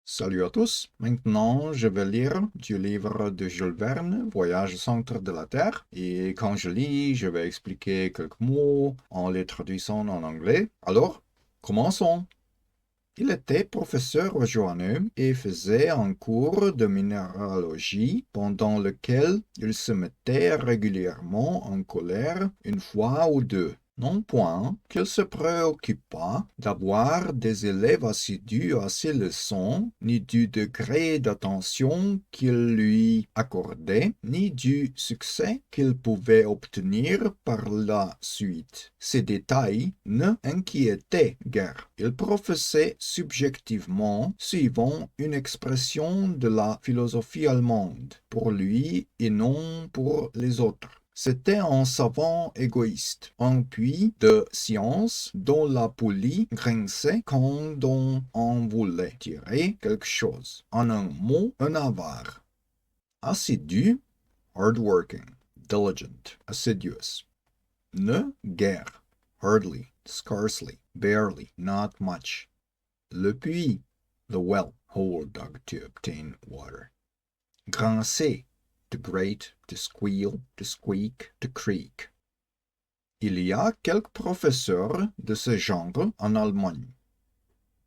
Salut à tous. Maintenant, je vais lire du livre de Jules Verne, Voyage au centre de la Terre. Et quand je lis, je vais expliquer quelques mots en les traduisant en anglais. Alors, commençons. Il était professeur au Joanneum et faisait un cours de minéralogie pendant lequel il se mettait régulièrement en colère une fois ou deux. Non point qu'il se préoccupât d'avoir des élèves assidus à ses leçons, ni du degré d'attention qu'il lui accordait, ni du succès qu'il pouvait obtenir par la suite. Ces détails ne inquiétaient guère. Il professait subjectivement, suivant une expression de la philosophie allemande, pour lui et non pour les autres. C'était un savant égoïste, un puits de science dont la poulie grinçait quand on en voulait tirer quelque chose. En un mot, un avare. Assidu, hard-working, diligent, assiduous. Ne guère, hardly, scarcely, barely, not much. Le puits, the well, hole dug to obtain water. Grincer, to grate, to squeal, to squeak, to creak. Il y a quelques professeurs de ce genre en Allemagne.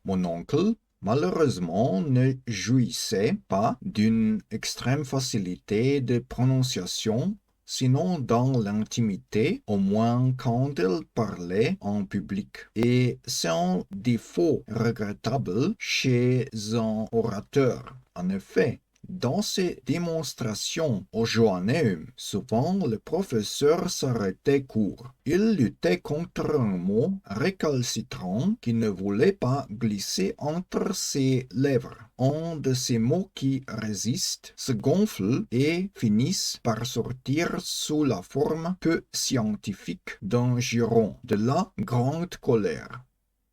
Mon oncle, malheureusement, ne jouissait pas d'une extrême facilité de prononciation, sinon dans l'intimité, au moins quand il parlait en public. Et c'est un défaut regrettable chez un orateur. En effet, dans ses démonstrations au Joanneum, souvent le professeur s'arrêtait court. Il luttait contre un mot récalcitrant qui ne voulait pas glisser entre ses lèvres. Un de ces mots qui résistent, se gonflent et finissent par sortir sous la forme peu scientifique d'un juron, de la grande colère.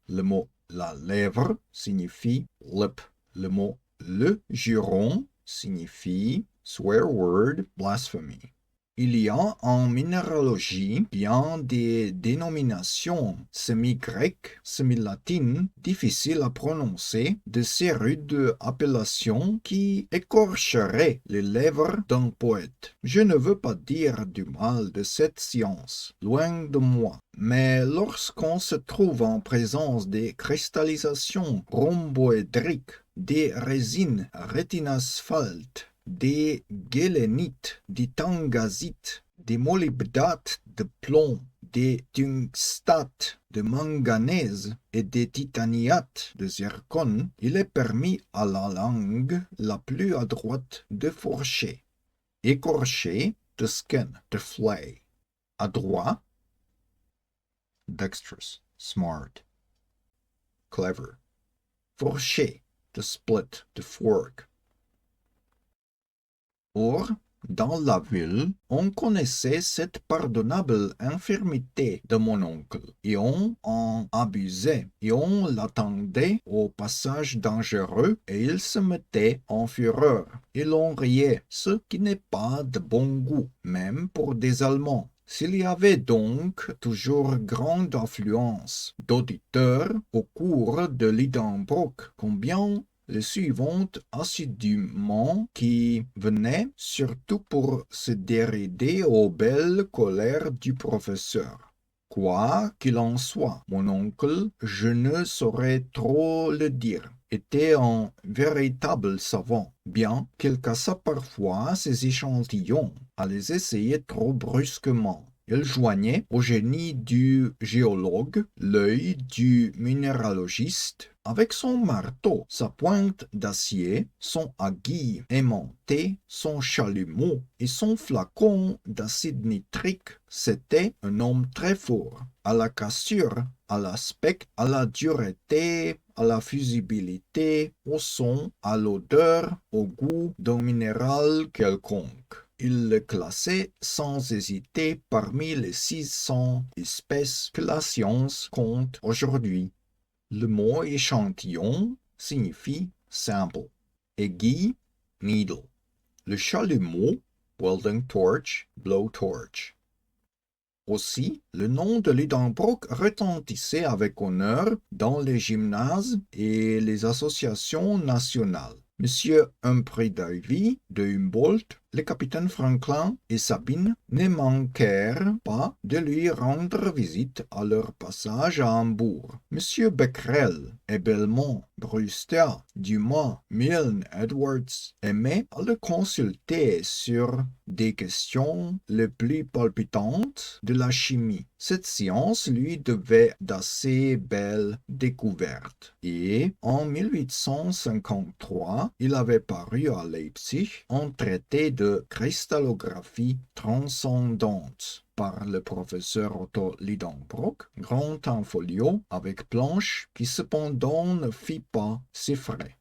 Le mot la lèvre signifie lip. Le mot le juron signifie swear word, blasphemy. Il y a en minéralogie bien des dénominations semi-grecques, semi-latines, difficiles à prononcer, de ces rudes appellations qui écorcheraient les lèvres d'un poète. Je ne veux pas dire du mal de cette science, loin de moi, mais lorsqu'on se trouve en présence des cristallisations rhomboédriques, des résines rétinasphaltes, des ghélénites, des tangasites, des molybdates de plomb, des tungstates de manganèse et des titaniates de zircone, il est permis à la langue la plus adroite de fourcher. Écorcher, to skin, to flay. Adroit, dexterous, smart. Clever. Fourcher, to split, to fork. Or, dans la ville, on connaissait cette pardonnable infirmité de mon oncle, et on en abusait, et on l'attendait au passage dangereux, et il se mettait en fureur, et l'on riait, ce qui n'est pas de bon goût, même pour des Allemands. S'il y avait donc toujours grande affluence d'auditeurs au cours de Lidenbrock, combien les suivantes assidûment qui venaient surtout pour se dérider aux belles colères du professeur. Quoi qu'il en soit, mon oncle, je ne saurais trop le dire, était un véritable savant, bien qu'il cassât parfois ses échantillons à les essayer trop brusquement. Il joignait au génie du géologue l'œil du minéralogiste avec son marteau, sa pointe d'acier, son aiguille aimantée, son chalumeau et son flacon d'acide nitrique. C'était un homme très fort, à la cassure, à l'aspect, à la dureté, à la fusibilité, au son, à l'odeur, au goût d'un minéral quelconque. Il le classait sans hésiter parmi les 600 espèces que la science compte aujourd'hui. Le mot échantillon signifie sample. Aiguille, needle. Le chalumeau, welding torch, blowtorch. Aussi, le nom de Lidenbrock retentissait avec honneur dans les gymnases et les associations nationales. Monsieur Humphrey Davy de Humboldt, le capitaine Franklin et Sabine ne manquèrent pas de lui rendre visite à leur passage à Hambourg. Monsieur Becquerel et Belmont, Brewster, Dumas, Milne, Edwards aimaient à le consulter sur des questions les plus palpitantes de la chimie. Cette science lui devait d'assez belles découvertes. Et en 1853, il avait paru à Leipzig un traité de cristallographie transcendante par le professeur Otto Lidenbrock, grand en folio, avec planche, qui cependant ne fit pas ses frais.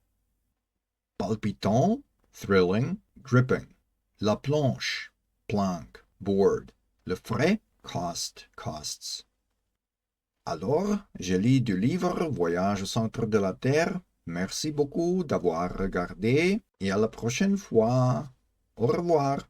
Palpitant, thrilling, gripping. La planche, plank, board. Le frais, costs. Alors, je lis du livre Voyage au centre de la Terre. Merci beaucoup d'avoir regardé et à la prochaine fois. Au revoir.